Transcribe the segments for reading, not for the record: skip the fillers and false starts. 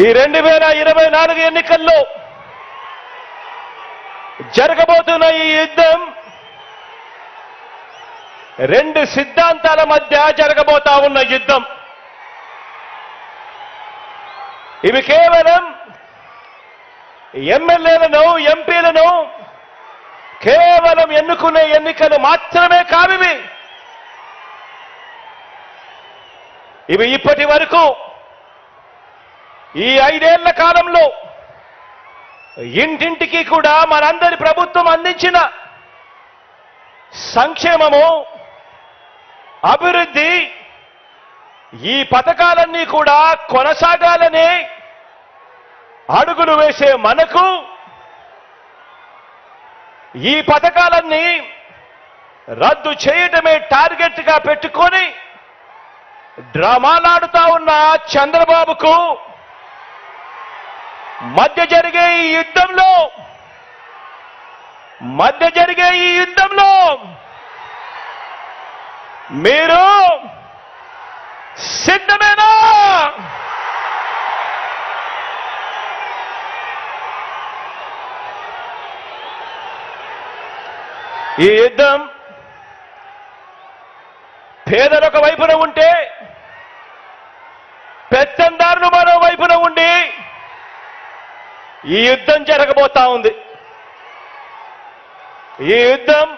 ఈ 2024 ఎన్నికల్లో జరగబోతున్న ఈ యుద్ధం రెండు సిద్ధాంతాల మధ్య జరగబోతా ఉన్న యుద్ధం. ఇవి కేవలం ఎమ్మెల్యేలను, ఎంపీలను కేవలం ఎన్నుకునే ఎన్నికలు మాత్రమే కావివి. ఇవి ఇప్పటి వరకు ఈ 5 ఏళ్ల కాలంలో ఇంటింటికి కూడా మనందరి ప్రభుత్వం అందించిన సంక్షేమము, అభివృద్ధి, ఈ పథకాలన్నీ కూడా కొనసాగాలనే అడుగులు వేసే మనకు ఈ పథకాలన్నీ రద్దు చేయటమే టార్గెట్ గా పెట్టుకొని డ్రామాలాడుతా ఉన్న చంద్రబాబుకు మధ్య జరిగే ఈ యుద్ధంలో మీరు సిద్ధమేనా? ఈ యుద్ధం పేదలొక వైపున ఉంటే, పెత్తందారులు మరో వైపున ఉండి ఈ యుద్ధం జరగబోతా ఉంది. ఈ యుద్ధం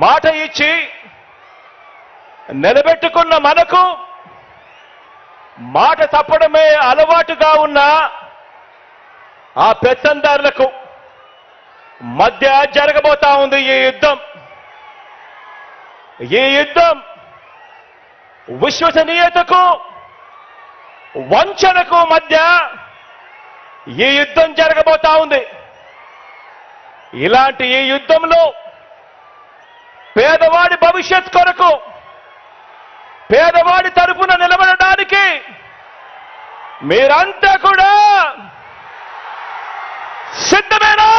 మాట ఇచ్చి నిలబెట్టుకున్న మనకు మాట తప్పడమే అలవాటుగా ఉన్న ఆ పెత్తందారులకు మధ్య జరగబోతా ఉంది ఈ యుద్ధం. ఈ యుద్ధం విశ్వసనీయతకు, వంచనకు మధ్య ఈ యుద్ధం జరగబోతా ఉంది. ఇలాంటి ఈ యుద్ధంలో పేదవాడి భవిష్యత్ కొరకు, పేదవాడి తరపున నిలబడడానికి మీరంతా కూడా సిద్ధమేనా?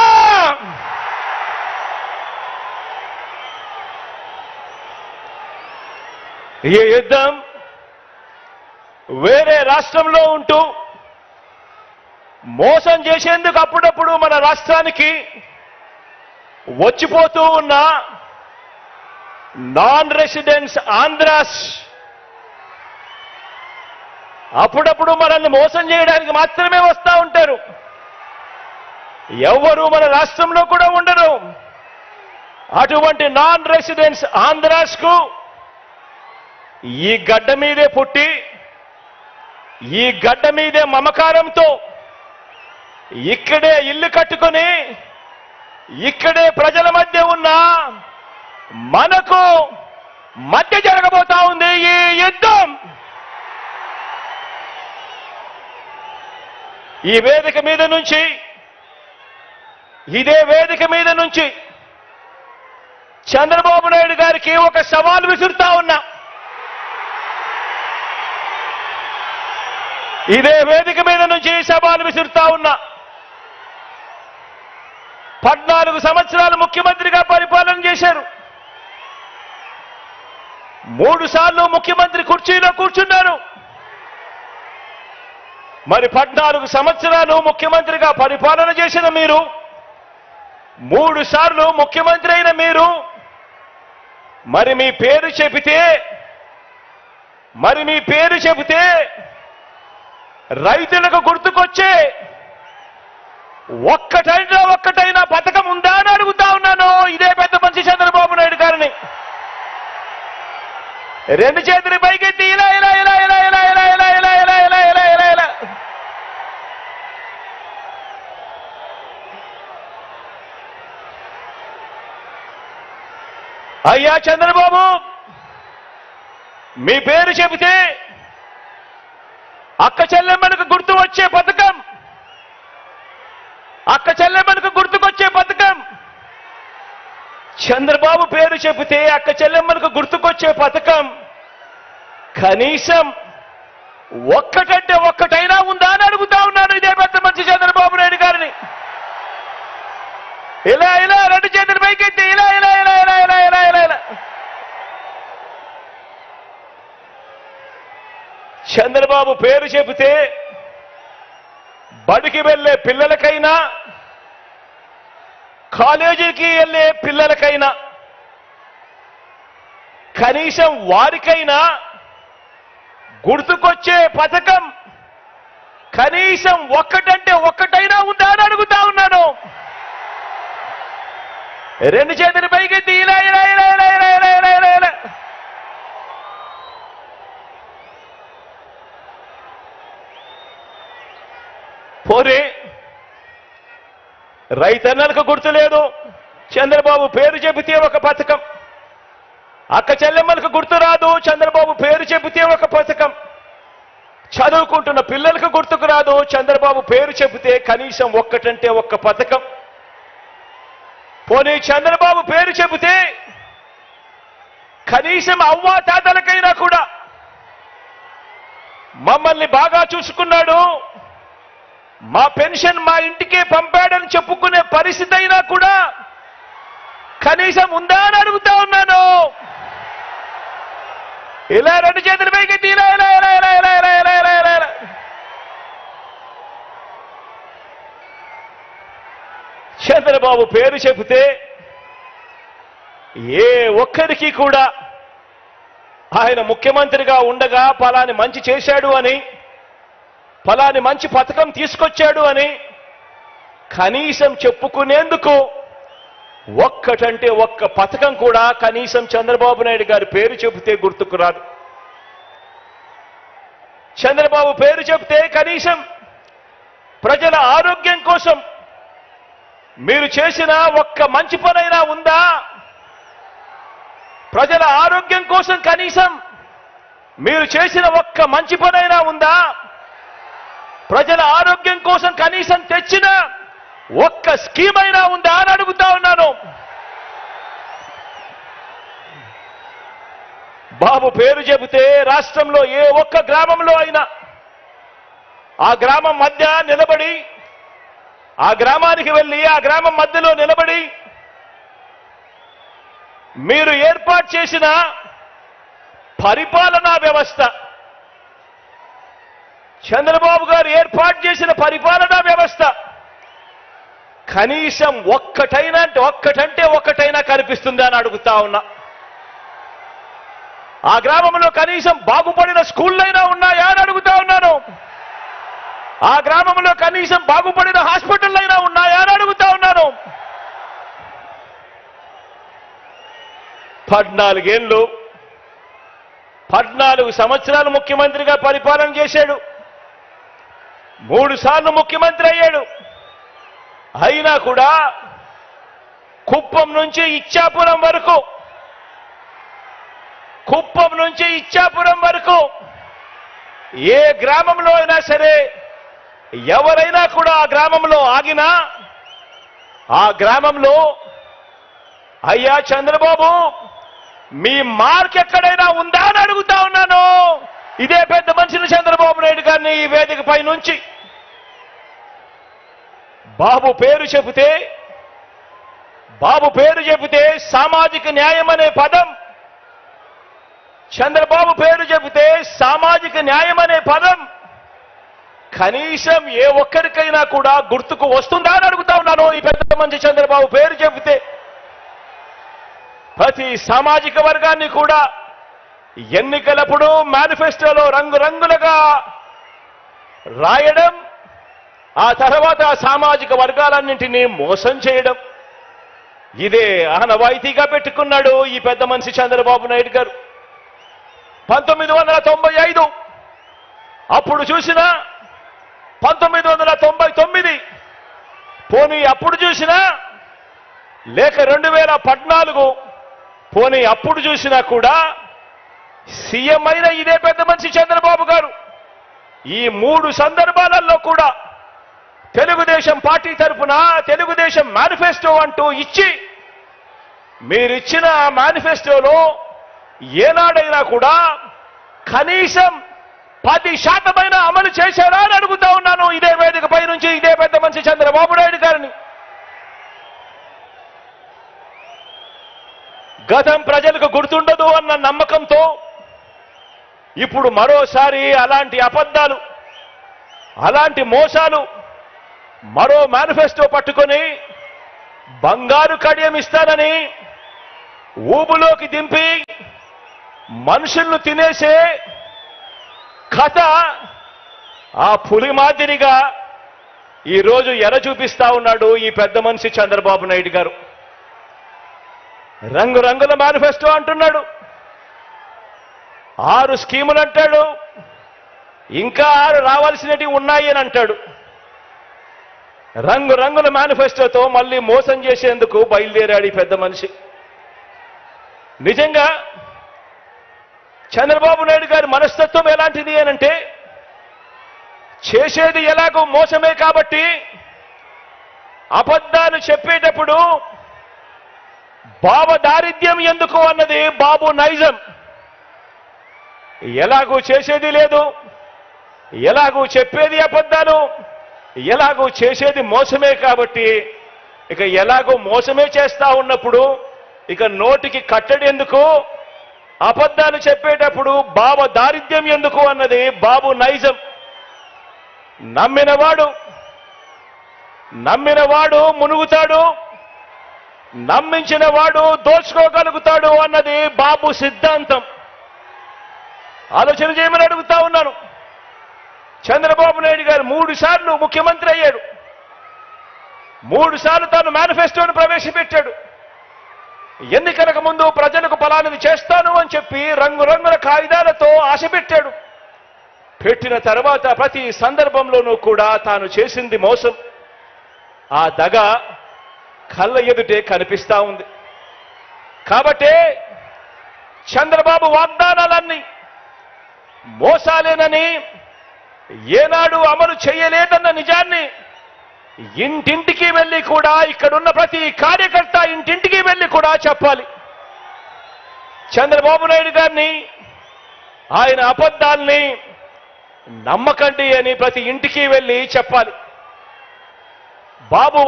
ఈ యుద్ధం వేరే రాష్ట్రంలో ఉంటూ మోసం చేసేందుకు అప్పుడప్పుడు మన రాష్ట్రానికి వచ్చిపోతూ ఉన్న నాన్ రెసిడెంట్స్ ఆంధ్రాస్ అప్పుడప్పుడు మనల్ని మోసం చేయడానికి మాత్రమే వస్తూ ఉంటారు. ఎవరు మన రాష్ట్రంలో కూడా ఉండరు. అటువంటి నాన్ రెసిడెంట్స్ ఆంధ్రాస్ కు ఈ గడ్డ మీదే పుట్టి, ఈ గడ్డ మీదే మమకారంతో ఇక్కడే ఇల్లు కట్టుకొని ఇక్కడే ప్రజల మధ్య ఉన్న మనకు మధ్య జరగబోతా ఉంది ఈ యుద్ధం. ఈ వేదిక మీద నుంచి, ఇదే వేదిక మీద నుంచి చంద్రబాబు నాయుడు గారికి ఒక సవాల్ విసురుతా ఉన్నా. ఇదే వేదిక మీద నుంచి సవాల్ విసురుతా ఉన్నా. 14 సంవత్సరాలు ముఖ్యమంత్రిగా పరిపాలన చేశారు. 3 సార్లు ముఖ్యమంత్రి కుర్చీలో కూర్చున్నారు. మరి 14 సంవత్సరాలు ముఖ్యమంత్రిగా పరిపాలన చేసిన మీరు, 3 సార్లు ముఖ్యమంత్రి అయిన మీరు, మరి మీ పేరు చెబితే రైతులకు గుర్తుకొచ్చే ఒక్కటైనా పథకం ఉందా అని అడుగుతా ఉన్నాను ఇదే పెద్ద మనిషి చంద్రబాబు నాయుడు గారిని. 2 చేతులు పైకెత్తి ఇలా ఇలా ఇలా ఇలా ఇలా ఇలా ఇలా ఇలా ఇలా ఇలా ఇలా ఇలా ఇలా. అయ్యా చంద్రబాబు, మీ పేరు చెబితే అక్క చెల్లెమ్మలకు గుర్తుకొచ్చే పథకం, చంద్రబాబు పేరు చెబితే అక్క చెల్లెమ్మలకు గుర్తుకొచ్చే పథకం కనీసం ఒక్కటంటే ఒక్కటైనా ఉందా అని అడుగుతా ఉన్నాను ఇదే పెద్ద మనిషి చంద్రబాబు నాయుడు గారిని. ఇలా ఇలా 2 చేతులు పైకెత్తి ఇలా ఇలా ఇలా ఇలా ఇలా ఇలా ఇలా ఇలా. చంద్రబాబు పేరు చెబితే బడికి వెళ్ళే పిల్లలకైనా కాలేజీకి వెళ్ళే పిల్లలకైనా కనీసం వారికైనా గుర్తుకొచ్చే పథకం కనీసం ఒక్కటంటే ఒక్కటైనా ఉందా అని అడుగుతా ఉన్నాను. రెండు చేతులు పైకెత్తి ఇలా ఇలా ఇలా ఇలా ఇలా ఇలా ఇలా ఇలా ఇలా. పోనీ రైతన్నలకు గుర్తులేదు, చంద్రబాబు పేరు చెబితే ఒక పథకం. అక్క చెల్లెమ్మలకు గుర్తు రాదు, చంద్రబాబు పేరు చెబితే ఒక పథకం. చదువుకుంటున్న పిల్లలకు గుర్తుకు రాదు, చంద్రబాబు పేరు చెబితే కనీసం ఒక్కటంటే ఒక్క పథకం. పోనీ చంద్రబాబు పేరు చెబితే కనీసం అవ్వా తాతలకైనా కూడా మమ్మల్ని బాగా చూసుకున్నాడు, మా పెన్షన్ మా ఇంటికే పంపాడని చెప్పుకునే పరిస్థితి అయినా కూడా కనీసం ఉందా అని అడుగుతా ఉన్నాను. ఇలా రెండు చేతులు పైకెత్తి ఇలా ఇలా ఇలా ఇలా ఇలా ఇలా ఇలా ఇలా ఇలా ఇలా. చంద్రబాబు పేరు చెబితే ఏ ఒక్కరికి కూడా ఆయన ముఖ్యమంత్రిగా ఉండగా ఫలాని మంచి చేశాడు అని, ఫలాని మంచి పథకం తీసుకొచ్చాడు అని కనీసం చెప్పుకునేందుకు ఒక్కటంటే ఒక్క పథకం కూడా కనీసం చంద్రబాబు నాయుడు గారి పేరు చెబితే గుర్తుకు రాదు. చంద్రబాబు పేరు చెబితే కనీసం ప్రజల ఆరోగ్యం కోసం మీరు చేసిన ఒక్క మంచి పనైనా ఉందా? ప్రజల ఆరోగ్యం కోసం కనీసం మీరు చేసిన ఒక్క మంచి పనైనా ఉందా? ప్రజల ఆరోగ్యం కోసం కనీసం తెచ్చిన ఒక్క స్కీమ్ అయినా ఉందా అని అడుగుతా ఉన్నాను. బాబు పేరు చెబితే రాష్ట్రంలో ఏ ఒక్క గ్రామంలో అయినా ఆ గ్రామం మధ్య నిలబడి, ఆ గ్రామానికి వెళ్ళి ఆ గ్రామం మధ్యలో నిలబడి మీరు ఏర్పాటు చేసిన పరిపాలనా వ్యవస్థ, చంద్రబాబు గారు ఏర్పాటు చేసిన పరిపాలనా వ్యవస్థ కనీసం ఒక్కటంటే ఒక్కటైనా కనిపిస్తుందా అని అడుగుతా ఉన్నా. ఆ గ్రామంలో కనీసం బాగుపడిన స్కూళ్ళైనా ఉన్నాయా అని అడుగుతా ఉన్నాను. ఆ గ్రామంలో కనీసం బాగుపడిన హాస్పిటళ్ళైనా ఉన్నాయా అని అడుగుతా ఉన్నాను. 14 సంవత్సరాలు ముఖ్యమంత్రిగా పరిపాలన చేశాడు, 3 సార్లు ముఖ్యమంత్రి అయ్యాడు. అయినా కూడా కుప్పం నుంచి ఇచ్చాపురం వరకు ఏ గ్రామంలో అయినా సరే ఎవరైనా కూడా ఆ గ్రామంలో ఆగినా ఆ గ్రామంలో అయ్యా చంద్రబాబు మీ మార్క్ ఎక్కడైనా ఉందా అని అడుగుతా ఉన్నాను. ఇదే పెద్ద మనిషిని చంద్రబాబు నాయుడు గారిని ఈ వేదికపై నుంచి. బాబు పేరు చెబితే సామాజిక న్యాయం అనే పదం, చంద్రబాబు పేరు చెబితే సామాజిక న్యాయం అనే పదం కనీసం ఏ ఒక్కరికైనా కూడా గుర్తుకు వస్తుందా అని అడుగుతా ఉన్నాను. ఈ పెద్ద మనిషి చంద్రబాబు పేరు చెబితే ప్రతి సామాజిక వర్గాన్ని కూడా ఎన్నికలప్పుడు మేనిఫెస్టోలో రంగురంగులుగా రాయడం, ఆ తర్వాత సామాజిక వర్గాలన్నింటినీ మోసం చేయడం, ఇదే ఆనవాయితీగా పెట్టుకున్నాడు ఈ పెద్ద మనిషి చంద్రబాబు నాయుడు గారు. 1995 అప్పుడు చూసినా, 1999 పోనీ అప్పుడు చూసినా, లేక 2014 పోనీ అప్పుడు చూసినా కూడా సీఎం అయిన ఇదే పెద్ద మనిషి చంద్రబాబు గారు ఈ 3 సందర్భాలలో కూడా తెలుగుదేశం పార్టీ తరఫున తెలుగుదేశం మేనిఫెస్టో అంటూ ఇచ్చి, మీరిచ్చిన మేనిఫెస్టోలో ఏనాడైనా కూడా కనీసం 10% అమలు చేశారా అని అడుగుతా ఉన్నాను ఇదే వేదికపై నుంచి ఇదే పెద్ద మనిషి చంద్రబాబు నాయుడు గారిని. గతం ప్రజలకు గుర్తుండదు అన్న నమ్మకంతో ఇప్పుడు మరోసారి అలాంటి అబద్ధాలు, అలాంటి మోసాలు, మరో మేనిఫెస్టో పట్టుకొని బంగారు కడియం ఇస్తానని ఊబులోకి దింపి మనుషులను తినేసే కథ ఆ పులి మాదిరిగా ఈరోజు ఎర చూపిస్తా ఉన్నాడు ఈ పెద్ద మనిషి చంద్రబాబు నాయుడు గారు. రంగురంగుల మేనిఫెస్టో అంటున్నాడు, 6 స్కీములు అంటాడు, ఇంకా 6 రావాల్సినవి ఉన్నాయి అని అంటాడు. రంగురంగుల మేనిఫెస్టోతో మళ్ళీ మోసం చేసేందుకు బయలుదేరాడు ఈ పెద్ద మనిషి. నిజంగా చంద్రబాబు నాయుడు గారి మనస్తత్వం ఎలాంటిది అనంటే, చేసేది ఎలాగో మోసమే కాబట్టి అబద్ధాలు చెప్పేటప్పుడు బాబు దారిద్ర్యం ఎందుకు అన్నది బాబు నైజం. ఎలాగూ చేసేది లేదు, ఎలాగూ చెప్పేది అబద్ధాలు, ఎలాగూ చేసేది మోసమే కాబట్టి ఇక ఎలాగో మోసమే చేస్తా ఉన్నప్పుడు ఇక నోటికి కట్టడి ఎందుకు, అబద్ధాలు చెప్పేటప్పుడు బాబు దారిద్ర్యం ఎందుకు అన్నది బాబు నైజం. నమ్మినవాడు మునుగుతాడు, నమ్మించిన వాడు దోచుకోగలుగుతాడు అన్నది బాబు సిద్ధాంతం. ఆలోచన చేయమని అడుగుతా ఉన్నాను. చంద్రబాబు నాయుడు గారు 3 సార్లు ముఖ్యమంత్రి అయ్యాడు, 3 సార్లు తాను మేనిఫెస్టోను ప్రవేశపెట్టాడు. ఎన్నికలకు ముందు ప్రజలకు ఫలానిది చేస్తాను అని చెప్పి రంగురంగుల కాగితాలతో ఆశ పెట్టాడు. పెట్టిన తర్వాత ప్రతి సందర్భంలోనూ కూడా తాను చేసింది మోసం. ఆ దగ కళ్ళ ఎదుటే కనిపిస్తా ఉంది. కాబట్టే చంద్రబాబు వాగ్దానాలన్నీ మోసాలేనని, ఏనాడు అమలు చేయలేదన్న నిజాన్ని ఇంటింటికి వెళ్ళి కూడా, ఇక్కడున్న ప్రతి కార్యకర్త ఇంటింటికి వెళ్ళి కూడా చెప్పాలి. చంద్రబాబు నాయుడు గారిని, ఆయన అబద్ధాల్ని నమ్మకండి అని ప్రతి ఇంటికి వెళ్ళి చెప్పాలి. బాబు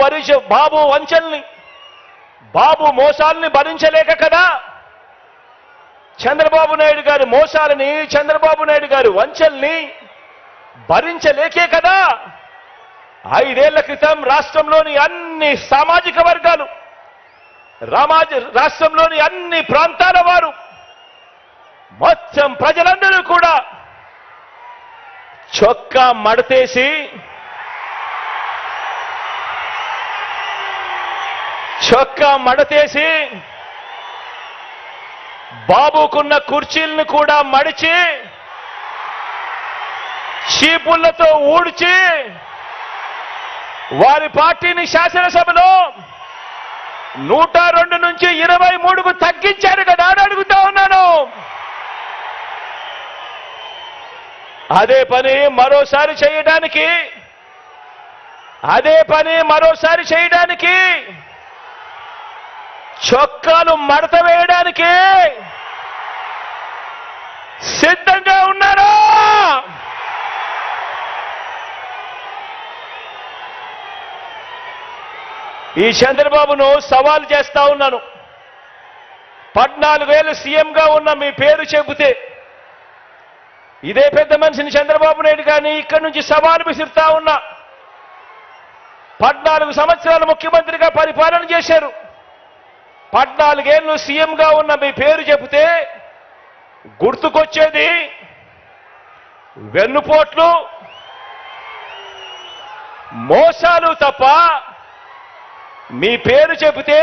వంచల్ని, బాబు మోసాల్ని భరించలేక కదా, చంద్రబాబు నాయుడు గారి మోసాలని, చంద్రబాబు నాయుడు గారి వంచల్ని భరించలేకే కదా 5 ఏళ్ల క్రితం రాష్ట్రంలోని అన్ని సామాజిక వర్గాలు, రాష్ట్రంలోని అన్ని ప్రాంతాల వారు, మొత్తం ప్రజలందరూ కూడా చొక్కా మడతేసి బాబుకున్న కుర్చీలను కూడా మడిచి చీపుళ్లతో ఊడ్చి వారి పార్టీని శాసనసభలో 102 నుంచి 23కు తగ్గించారు కదా అని అడుగుతా ఉన్నాను. అదే పని మరోసారి చేయడానికి, చొక్కాలు మడత వేయడానికి సిద్ధంగా ఉన్నారా? ఈ చంద్రబాబును సవాల్ చేస్తా ఉన్నాను. 14 ఏళ్ళు సీఎంగా ఉన్న మీ పేరు చెబితే ఇదే పెద్ద మనిషిని చంద్రబాబు నాయుడు గారిని ఇక్కడి నుంచి సవాలు విసిరుతా ఉన్నా. 14 సంవత్సరాలు ముఖ్యమంత్రిగా పరిపాలన చేశారు. 14 ఏళ్ళు సీఎంగా ఉన్న మీ పేరు చెబితే గుర్తుకొచ్చేది వెన్నుపోట్లు, మోసాలు తప్ప మీ పేరు చెబితే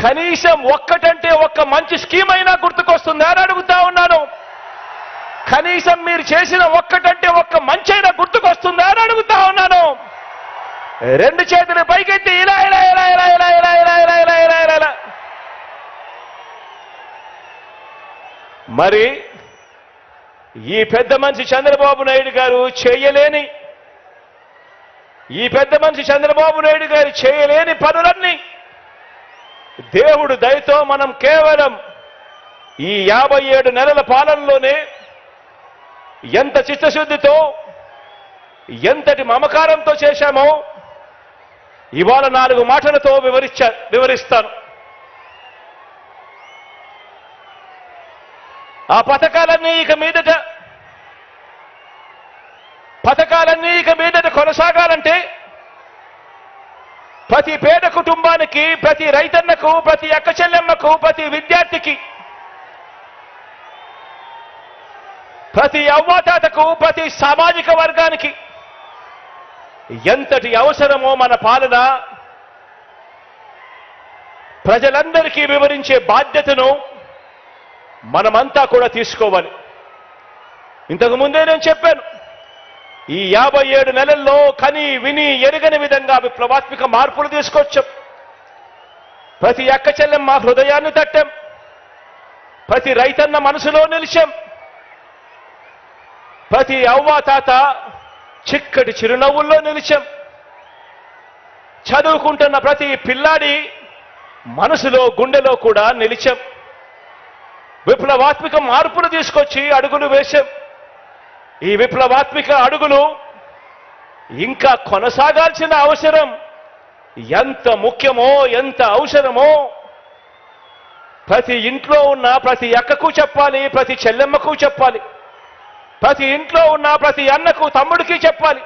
కనీసం ఒక్కటంటే ఒక్క మంచి స్కీమ్ అయినా గుర్తుకొస్తుందా అని అడుగుతా ఉన్నాను. కనీసం మీరు చేసిన ఒక్కటంటే ఒక్క మంచైనా గుర్తుకొస్తుందా అని అడుగుతా ఉన్నాను. 2 చేతులు పైకెత్తి ఇలా ఇలా ఇలా ఇలా ఇలా ఇలా ఇలా ఇలా ఇలా ఇలా ఇలా ఇలా. మరి ఈ పెద్ద మనిషి చంద్రబాబు నాయుడు గారు చేయలేని పనులన్నీ దేవుడు దయతో మనం కేవలం ఈ 57 నెలల పాలనలోనే ఎంత చిత్తశుద్ధితో, ఎంతటి మమకారంతో చేశామో ఇవాళ 4 మాటలతో వివరిస్తాను. ఆ పథకాలన్నీ ఇక మీదట కొనసాగాలంటే ప్రతి పేద కుటుంబానికి, ప్రతి రైతన్నకు, ప్రతి అక్క చెల్లెమ్మకు, ప్రతి విద్యార్థికి, ప్రతి అవ్వాతాతకు, ప్రతి సామాజిక వర్గానికి ఎంతటి అవసరమో మన పాలన ప్రజలందరికీ వివరించే బాధ్యతను మనమంతా కూడా తీసుకోవాలి. ఇంతకు ముందే నేను చెప్పాను, ఈ 57 నెలల్లో కని విని ఎరగని విధంగా విప్లవాత్మక మార్పులు తీసుకొచ్చాం. ప్రతి అక్క చెల్లెమ్మ హృదయాన్ని తట్టాం, ప్రతి రైతన్న మనసులో నిలిచాం, ప్రతి అవ్వ తాత చిక్కటి చిరునవ్వుల్లో నిలిచాం, చదువుకుంటున్న ప్రతి పిల్లాడి మనసులో గుండెలో కూడా నిలిచాం. విప్లవాత్మక మార్పులు తీసుకొచ్చి అడుగులు వేశాం. ఈ విప్లవాత్మక అడుగులు ఇంకా కొనసాగాల్సిన అవసరం ఎంత ముఖ్యమో, ఎంత అవసరమో ప్రతి ఇంట్లో ఉన్న ప్రతి అక్కకు చెప్పాలి, ప్రతి చెల్లెమ్మకు చెప్పాలి, ప్రతి ఇంట్లో ఉన్న ప్రతి అన్నకు తమ్ముడికి చెప్పాలి,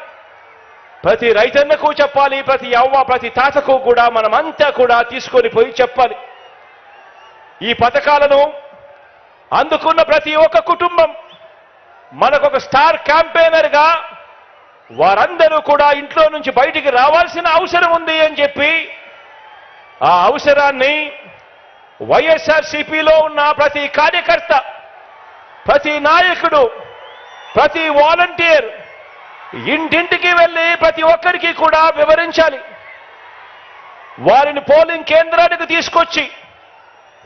ప్రతి రైతన్నకు చెప్పాలి, ప్రతి అవ్వ ప్రతి తాతకు కూడా మనమంతా కూడా తీసుకొని పోయి చెప్పాలి. ఈ పథకాలను అందుకున్న ప్రతి ఒక్క కుటుంబం మనకొక స్టార్ క్యాంపెయినర్గా వారందరూ కూడా ఇంట్లో నుంచి బయటికి రావాల్సిన అవసరం ఉంది అని చెప్పి ఆ అవసరాన్ని వైఎస్ఆర్సీపీలో ఉన్న ప్రతి కార్యకర్త, ప్రతి నాయకుడు, ప్రతి వాలంటీర్ ఇంటింటికి వెళ్ళి ప్రతి ఒక్కరికి కూడా వివరించాలి. వారిని పోలింగ్ కేంద్రానికి తీసుకొచ్చి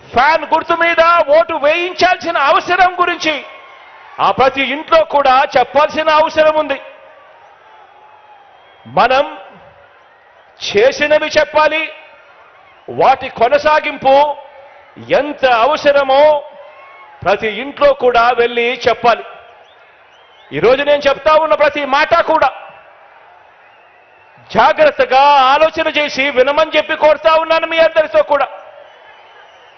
ఫ్యాన్ గుర్తు మీద ఓటు వేయించాల్సిన అవసరం గురించి ఆ ప్రతి ఇంట్లో కూడా చెప్పాల్సిన అవసరం ఉంది. మనం చేసినవి చెప్పాలి, వాటి కొనసాగింపు ఎంత అవసరమో ప్రతి ఇంట్లో కూడా వెళ్ళి చెప్పాలి. ఈరోజు నేను చెప్తా ఉన్న ప్రతి మాట కూడా జాగ్రత్తగా ఆలోచన చేసి వినమని చెప్పి కోరుతా ఉన్నాను మీ అందరితో కూడా.